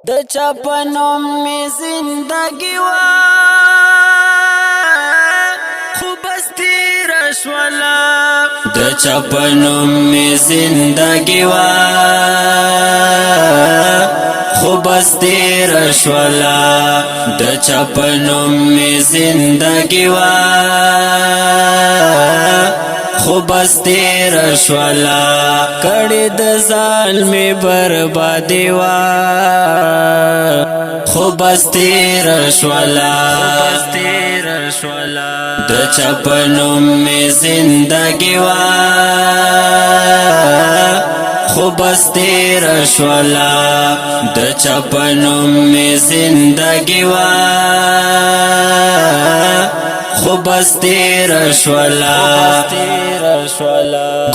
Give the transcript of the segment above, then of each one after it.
د چپنم می زندگی وا خو بس تیر شولا د چپنم می زندگی وا خو بس تیر شولا د چپنم می زندگی وا خو بس تیر شولا کڑی د ظالمی بربادی وا خو بس تیر شولا د چپنم می زندگی وا خو بس تیر شولا د چپنم می زندگی وا خو بس تیر شولا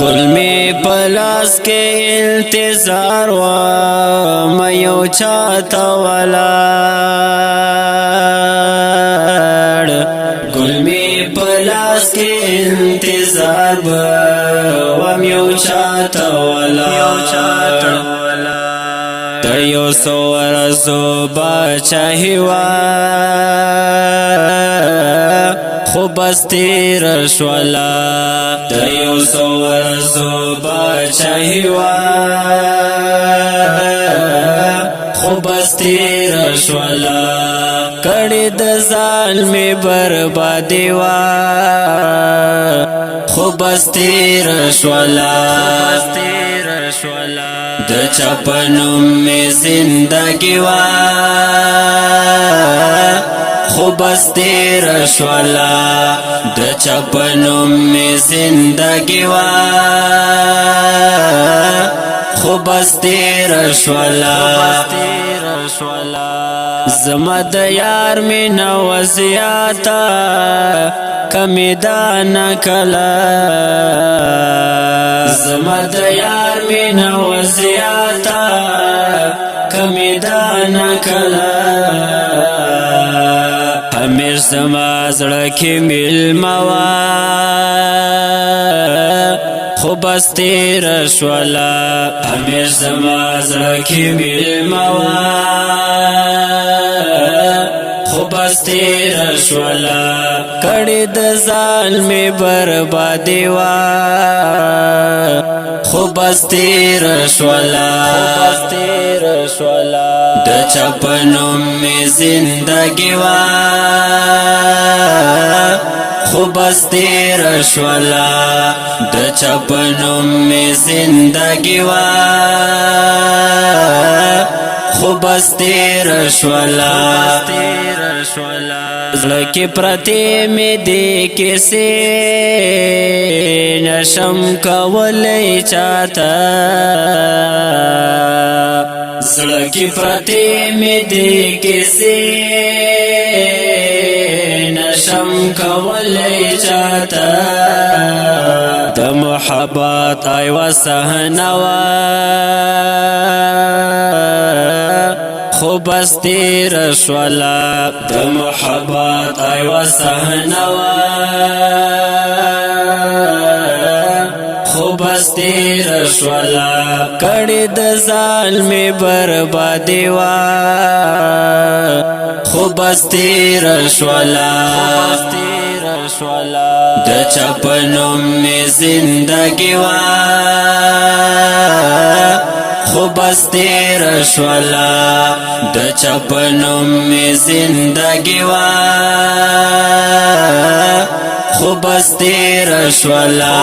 گل می پلاس کے انتظار وا میو چاہتا ولاڑ گل می پلاس کے انتظار وا میو چاہتا ولاڑ تیو سور زو باچاہی وا خو بس تیر شولا دیو سور زو باچاہی وا خو بس تیر شولا کڑی د ظالمی بربادی وا خو بس تیر شولا د چپنم می زندگی وا خو بس تیر شولا د چپنم می زندگی وا خو بس تیر شولا زما د یار می نو زیاتا کمی دانا کلا زما د یار می نو زیاتا کمی دانا کلا امیر زما زړکی ملما وا خو بس تیر شولا امیر زما زړکی ملما وا خو بس تیر شولا کڑی د ظالمی بربادی وا خو بس تیر شولا د چپنم می زندگی وا خو بس تیر شولا د چپنم می زندگی وا خو بس تیر شولا زړکی پرتی می دی کسی نشم کولی چاہتا زړکی پرتی می دی کسی نشم کولی چاہتا د محبت ایوہ سہنوا خو بس تیر شولا د محبت ایوہ سہنوا خو بس تیر شولا کڑی د ظالمی بربادی وا خو بس تیر شولا د چپنم می زندگی وا خو بس تیر شولا د چپنم می زندگی وا خو بس تیر شولا